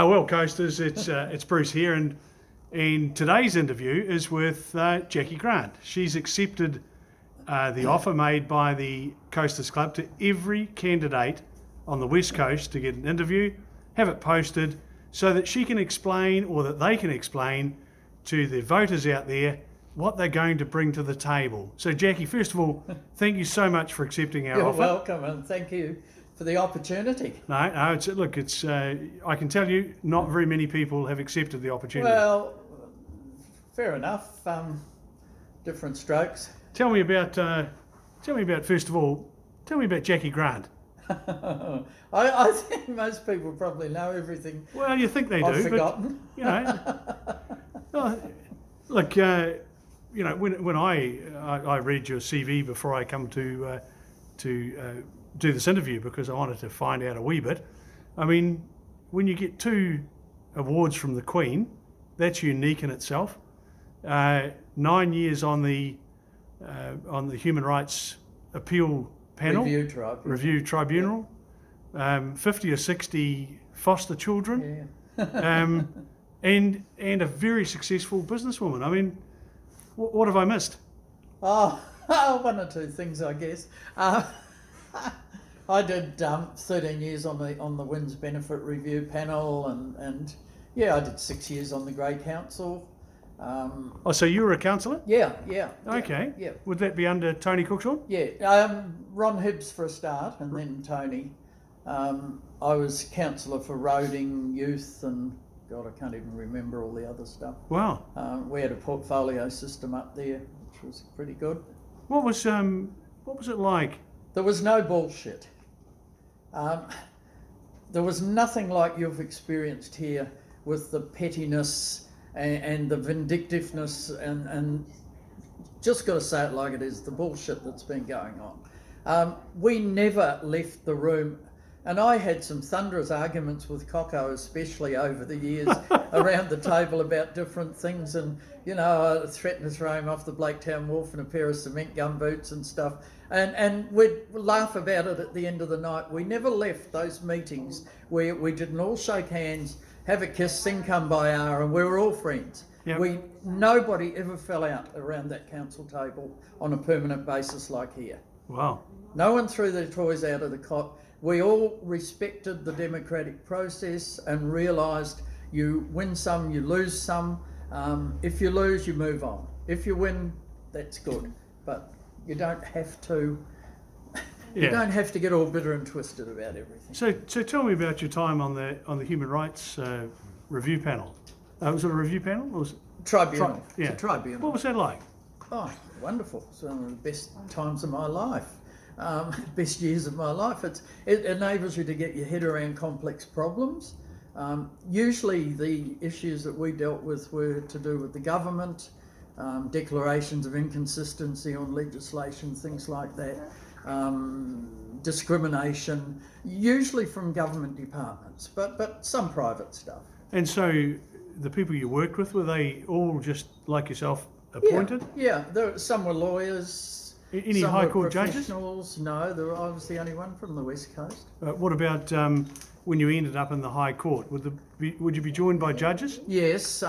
Well, Coasters, it's Bruce here, and today's interview is with Jacquie Grant. She's accepted the offer made by the Coasters Club to every candidate on the West Coast to get an interview, have it posted, so that she can explain, or that they can explain to the voters out there what they're going to bring to the table. So, Jacquie, first of all, thank you so much for accepting our offer. You're welcome, and thank you for the opportunity. No, I can tell you, not very many people have accepted the opportunity. Well, fair enough. Different strokes. Tell me about first of all, tell me about Jacquie Grant. I think most people probably know everything. Well, you think they do, I've forgotten. But you know, look, when I read your CV before I come to do this interview, because I wanted to find out a wee bit. I mean, when you get 2 awards from the Queen, that's unique in itself. 9 years on the Human Rights Appeal Panel, Review Tribunal, 50 or 60 foster children, and a very successful businesswoman. I mean, what have I missed? Oh, 1 or 2 things, I guess. I did 13 years on the Winds Benefit Review Panel, and I did 6 years on the Grey Council. So you were a councillor? Yeah. Okay. Yeah. Would that be under Tony Cookshall? Yeah. Ron Hibbs for a start, and then Tony. I was councillor for roading, youth, and God, I can't even remember all the other stuff. Wow. We had a portfolio system up there, which was pretty good. What was it like? There was no bullshit. There was nothing like you've experienced here with the pettiness and the vindictiveness and just got to say it like it is, the bullshit that's been going on. We never left the room, and I had some thunderous arguments with Coco, especially over the years, around the table about different things, and I threatened to throw him off the Blaketown Wharf in a pair of cement gumboots and stuff, and we'd laugh about it at the end of the night. We never left those meetings where we didn't all shake hands, have a kiss, sing Kumbaya, and we were all friends. Yep. Nobody ever fell out around that council table on a permanent basis like here. Wow. No one threw their toys out of the cot. We all respected the democratic process and realised you win some, you lose some. If you lose, you move on. If you win, that's good. But you don't have to. You don't have to get all bitter and twisted about everything. So tell me about your time on the Human Rights Review Panel. Was it a review panel? Or was it? Tribunal. Yeah. It's a tribunal. What was that like? Oh, wonderful. It's one of the best times of my life. Best years of my life. It enables you to get your head around complex problems. Usually the issues that we dealt with were to do with the government, declarations of inconsistency on legislation, things like that, discrimination, usually from government departments, but some private stuff. And so the people you worked with, were they all just like yourself appointed? Yeah. Some were lawyers. Any High Court judges? No, I was the only one from the West Coast. What about when you ended up in the High Court? Would you be joined by judges? Yes.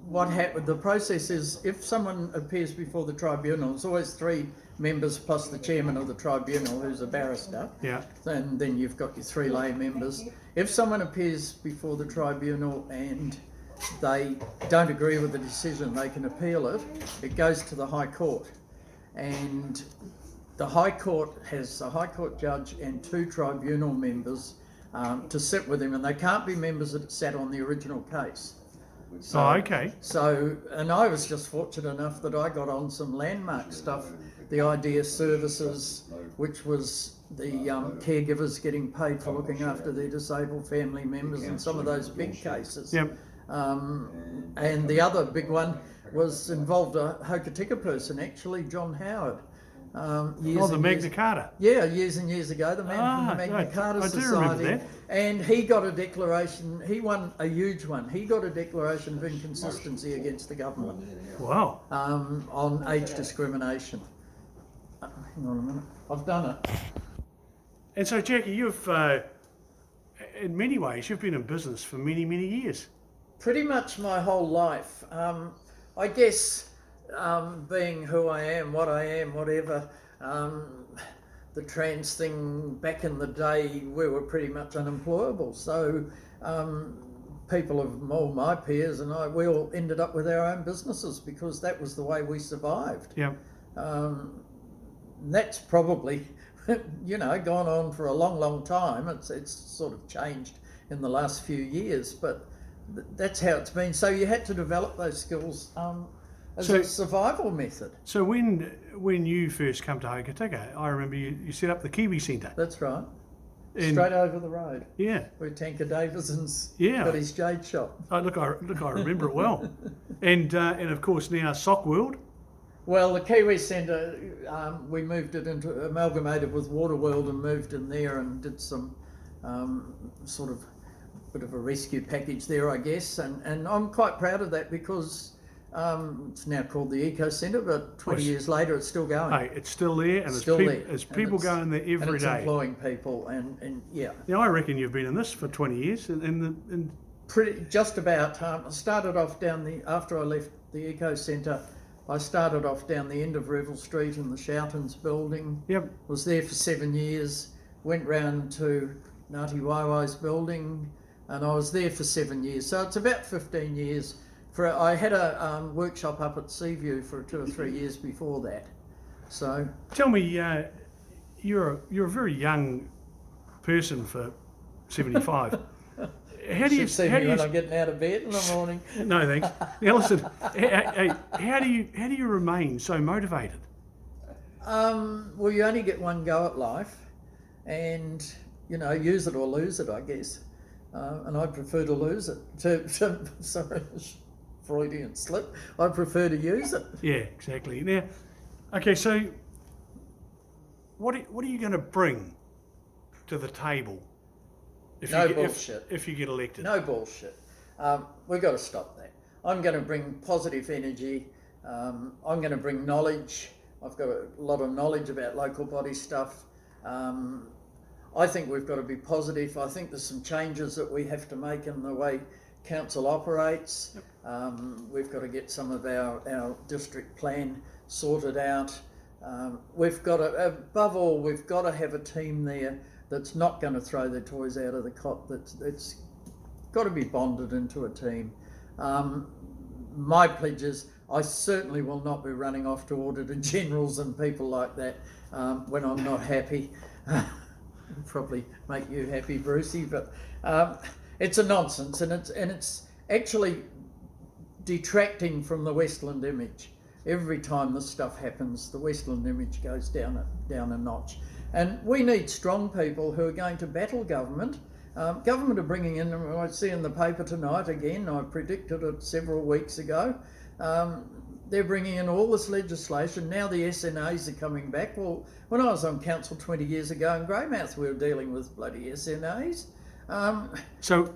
What happened? The process is, if someone appears before the tribunal, it's always 3 members plus the chairman of the tribunal, who's a barrister. Yeah. And then you've got your 3 lay members. If someone appears before the tribunal and they don't agree with the decision, they can appeal it. It goes to the High Court. And the High Court has a High Court judge and 2 tribunal members to sit with him, and they can't be members that sat on the original case. So, okay. So, and I was just fortunate enough that I got on some landmark stuff, the IDEA services, which was the caregivers getting paid for looking after their disabled family members, and some of those big cases. Yep. And the other big one involved a Hokitika person, actually, John Howard. The Magna Carta. Yeah, years and years ago, the man from the Magna Carta Society. I do remember that. And he got a declaration, he won a huge one. He got a declaration of inconsistency against the government. Wow. On age discrimination. Hang on a minute, I've done it. And so, Jacquie, you've in many ways, you've been in business for many, many years. Pretty much my whole life. I guess being who I am, what I am, whatever, the trans thing back in the day, we were pretty much unemployable. So people of all my peers and we all ended up with our own businesses because that was the way we survived. Yeah. That's probably, gone on for a long, long time. It's sort of changed in the last few years, but that's how it's been. So you had to develop those skills as a survival method. So when you first come to Hokitika, I remember you set up the Kiwi Centre. That's right. And straight over the road. Yeah. Where Tanker Davison's Yeah. got his jade shop. I remember it well. And of course now Sock World. Well, the Kiwi Centre, we moved it into, amalgamated with Waterworld and moved in there and did some sort of bit of a rescue package there, I guess. And I'm quite proud of that because it's now called the Eco Centre, but 20 years later it's still going. Hey, it's still there, and there's people going there every it's day. Employing people, and yeah. Now I reckon you've been in this for 20 years, and pretty just about. I started off after I left the Eco Centre. I started off down the end of Revel Street in the Shoutons building. Yep. Was there for 7 years. Went round to Ngāti Waiwai's building, and I was there for 7 years. So it's about 15 years. I had a workshop up at Seaview for 2 or 3 years before that. So tell me, you're a very young person for 75. How do you see me when I'm getting out of bed in the morning? No thanks. Now listen, how do you remain so motivated? Well, you only get one go at life, and use it or lose it, I guess. And I'd prefer to lose it. Sorry, Freudian slip. I prefer to use it. Yeah, exactly. Now, okay, so what are you going to bring to the table? Bullshit. If you get elected. No bullshit. We've got to stop that. I'm going to bring positive energy. I'm going to bring knowledge. I've got a lot of knowledge about local body stuff. I think we've got to be positive. I think there's some changes that we have to make in the way council operates. Yep. We've got to get some of our district plan sorted out. We've got to, above all, we've got to have a team there that's not going to throw their toys out of the cot. It's got to be bonded into a team. My pledge is I certainly will not be running off to auditor generals and people like that when I'm not happy. Probably make you happy, Brucey, but it's a nonsense, and it's actually detracting from the Westland image. Every time this stuff happens, the Westland image goes down a notch. And we need strong people who are going to battle government. Government are bringing in, I see in the paper tonight again, I predicted it several weeks ago, they're bringing in all this legislation. Now the SNAs are coming back. Well, when I was on council 20 years ago in Greymouth, we were dealing with bloody SNAs. And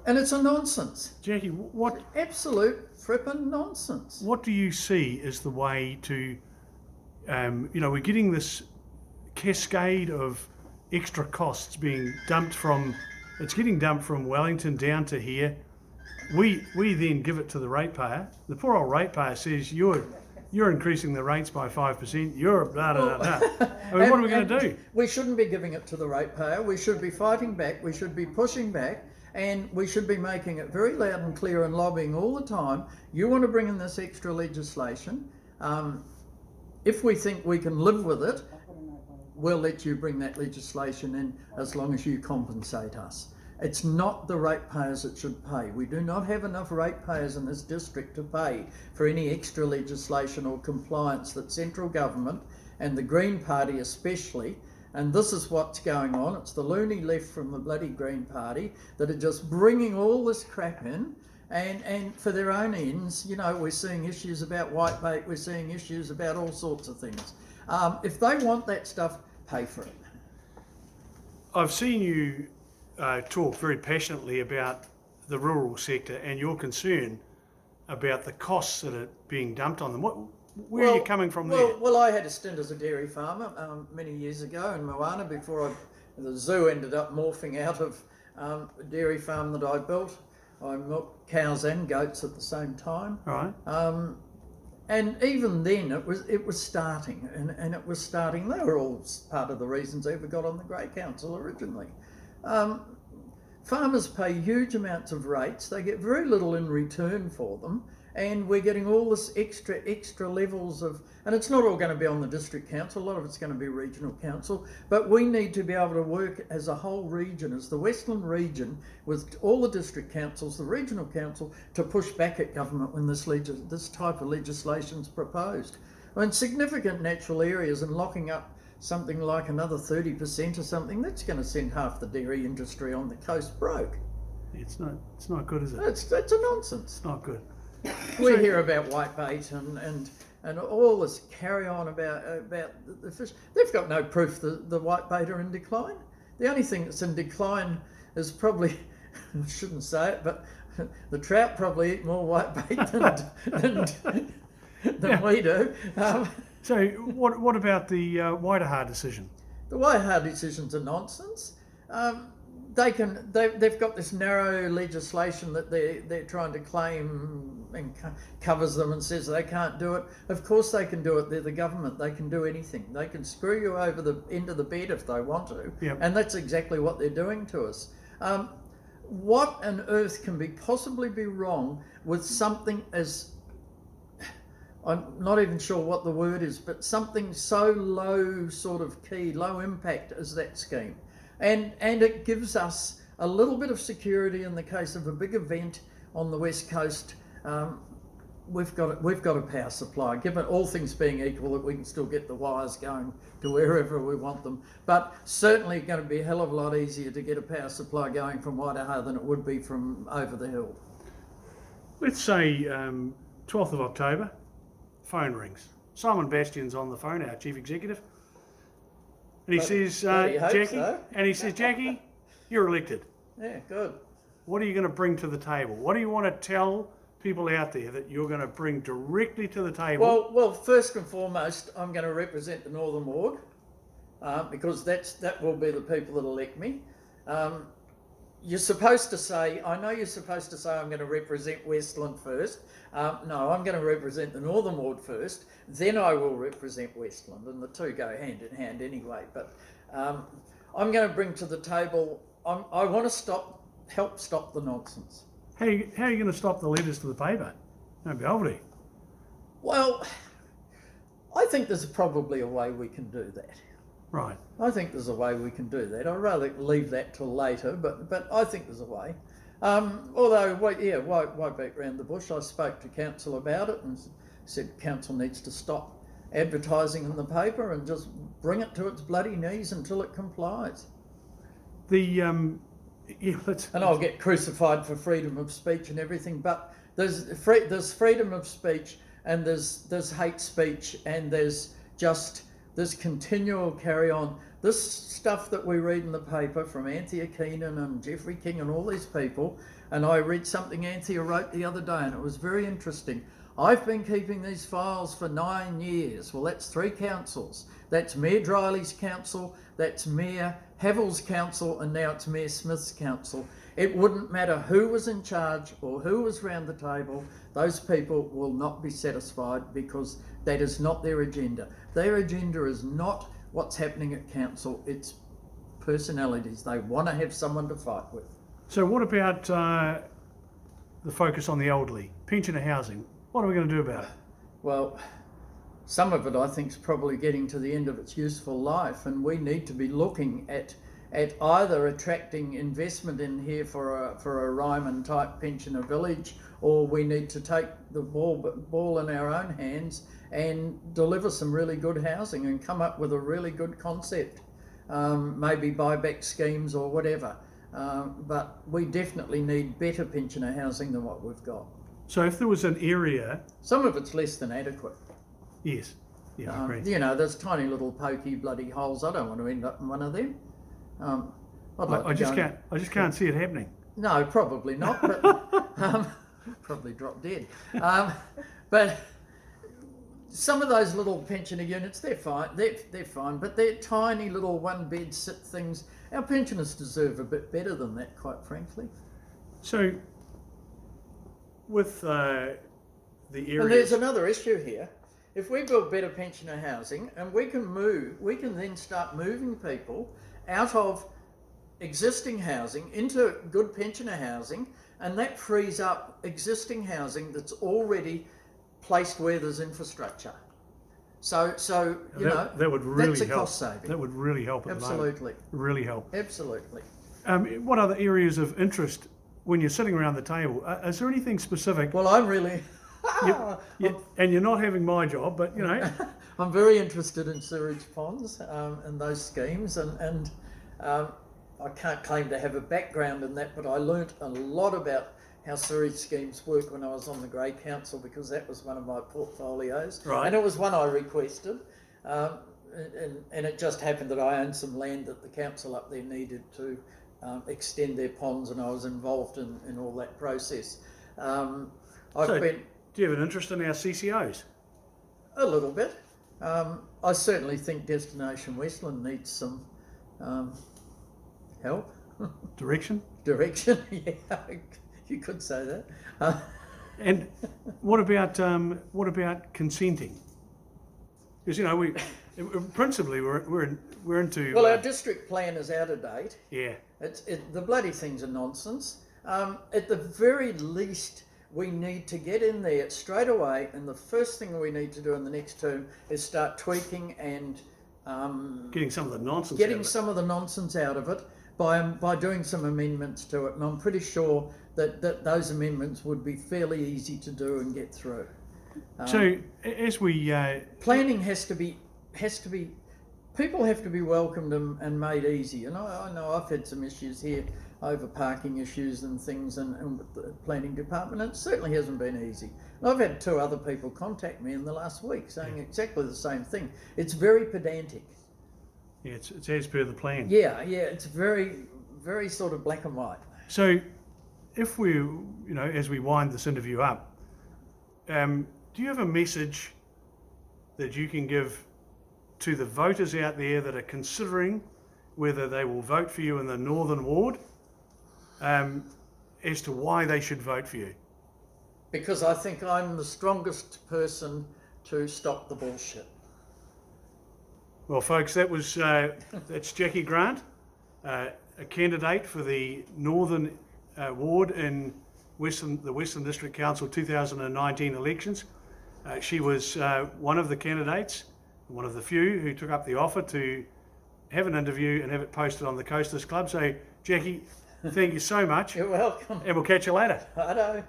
it's a nonsense. Jackie, what... Absolute frippin' nonsense. What do you see as the way to, we're getting this cascade of extra costs being dumped from Wellington down to here. We then give it to the ratepayer. The poor old ratepayer says, you're increasing the rates by 5%, you're blah, blah, blah, blah. I mean, what are we going to do? We shouldn't be giving it to the ratepayer. We should be fighting back. We should be pushing back. And we should be making it very loud and clear and lobbying all the time. You want to bring in this extra legislation. If we think we can live with it, we'll let you bring that legislation in as long as you compensate us. It's not the ratepayers that should pay. We do not have enough ratepayers in this district to pay for any extra legislation or compliance that central government and the Green Party especially, and this is what's going on. It's the loony left from the bloody Green Party that are just bringing all this crap in and for their own ends. We're seeing issues about whitebait, we're seeing issues about all sorts of things. If they want that stuff, pay for it. I've seen you talk very passionately about the rural sector and your concern about the costs that are being dumped on them. Where are you coming from there? Well, I had a stint as a dairy farmer many years ago in Moana before the zoo ended up morphing out of a dairy farm that I built. I milked cows and goats at the same time. Right. And even then, it was starting, and it was starting. They were all part of the reasons I ever got on the Grey Council originally. Farmers pay huge amounts of rates. They get very little in return for them, and we're getting all this extra levels of, and it's not all going to be on the district council. A lot of it's going to be regional council, but we need to be able to work as a whole region, as the Westland region, with all the district councils, the regional council, to push back at government when this type of legislation is proposed. I mean, significant natural areas and locking up something like another 30% or something, that's going to send half the dairy industry on the coast broke. It's not good, is it? It's a nonsense. It's not good. We hear about whitebait and all this carry on about the fish. They've got no proof that the whitebait are in decline. The only thing that's in decline is probably, I shouldn't say it, but the trout probably eat more whitebait than we do. So what about the Arahura decision? The Arahura decisions are nonsense. They've got this narrow legislation that they're trying to claim and covers them and says they can't do it. Of course they can do it. They're the government. They can do anything. They can screw you over the end of the bed if they want to. Yep. And that's exactly what they're doing to us. What on earth can possibly be wrong with something as, I'm not even sure what the word is, but something so low sort of key, low impact as that scheme? And it gives us a little bit of security in the case of a big event on the West Coast. We've got a power supply, given all things being equal, that we can still get the wires going to wherever we want them. But certainly going to be a hell of a lot easier to get a power supply going from Arahura than it would be from over the hill. Let's say 12th of October, phone rings. Simon Bastian's on the phone, our chief executive. And he says, Jacquie, so. And he says, Jacquie, you're elected. Yeah, good. What are you going to bring to the table? What do you want to tell people out there that you're going to bring directly to the table? Well, first and foremost, I'm going to represent the Northern Ward because that will be the people that elect me. You're supposed to say, I know you're supposed to say I'm going to represent Westland first. No, I'm going to represent the Northern Ward first, then I will represent Westland, and the two go hand in hand anyway. But I'm going to bring to the table, I want to help stop the nonsense. How are you going to stop the letters to the paper? Won't be able to. Well, I think there's probably a way we can do that. Right. I think there's a way we can do that. I'd rather leave that till later, but I think there's a way. Although, why beat round the bush? I spoke to council about it and said council needs to stop advertising in the paper and just bring it to its bloody knees until it complies. And I'll get crucified for freedom of speech and everything, but there's freedom of speech and there's hate speech and there's just this continual carry on. This stuff that we read in the paper from Anthea Keenan and Geoffrey King and all these people, and I read something Anthea wrote the other day and it was very interesting. I've been keeping these files for 9 years. Well, that's 3 councils. That's Mayor Driley's council, that's Mayor Havill's council, and now it's Mayor Smith's council. It wouldn't matter who was in charge or who was round the table, those people will not be satisfied because that is not their agenda. Their agenda is not what's happening at council, it's personalities. They want to have someone to fight with. So what about the focus on the elderly, pensioner housing? What are we going to do about it? Well, some of it I think is probably getting to the end of its useful life, and we need to be looking at either attracting investment in here for a Ryman type pensioner village, or we need to take the ball in our own hands and deliver some really good housing and come up with a really good concept, maybe buyback schemes or whatever. But we definitely need better pensioner housing than what we've got. So if there was an area... Some of it's less than adequate. Yes, yeah, I agree. You know, there's tiny little pokey bloody holes. I don't want to end up in one of them. I just can't see it happening. No, probably not, but probably drop dead. But some of those little pensioner units, they're fine. They're fine, but they're tiny little one-bed sit things. Our pensioners deserve a bit better than that, quite frankly. So, with the areas... And there's another issue here. If we build better pensioner housing, and we can then start moving people out of existing housing into good pensioner housing, and that frees up existing housing that's already placed where there's infrastructure. So that would really that's a help. cost saving. That would really help at the moment. Absolutely. Really help. Absolutely. What other areas of interest when you're sitting around the table? Is there anything specific? Well, I'm really... and you're not having my job, but you know... I'm very interested in sewage ponds and those schemes, and I can't claim to have a background in that, but I learnt a lot about how sewage schemes work when I was on the Grey Council, because that was one of my portfolios. Right. And it was one I requested. And it just happened that I owned some land that the council up there needed to extend their ponds, and I was involved in all that process. Do you have an interest in our CCOs? A little bit. I certainly think Destination Westland needs some help. Direction? Direction, yeah, you could say that. And what about consenting? Because you know we principally we're into. Well, our district plan is out of date. Yeah. The bloody thing's a nonsense. At the very least, we need to get in there straight away, and the first thing we need to do in the next term is start tweaking and getting some of the nonsense. Some of the nonsense out of it by doing some amendments to it, and I'm pretty sure that those amendments would be fairly easy to do and get through. So as we planning has to be people have to be welcomed and made easy. And I know I've had some issues here over parking issues and things and with the planning department, and it certainly hasn't been easy. And I've had 2 other people contact me in the last week saying exactly the same thing. It's very pedantic. Yeah, it's as per the plan. Yeah, it's very, very sort of black and white. So if we, as we wind this interview up, do you have a message that you can give to the voters out there that are considering whether they will vote for you in the Northern Ward, as to why they should vote for you? Because I think I'm the strongest person to stop the bullshit. Well, folks, that's Jacquie Grant, a candidate for the Northern Ward in the Westland District Council 2019 elections. She was one of the candidates, one of the few who took up the offer to have an interview and have it posted on the Coasters Club. So, Jacquie, thank you so much. You're welcome. And we'll catch you later. I know.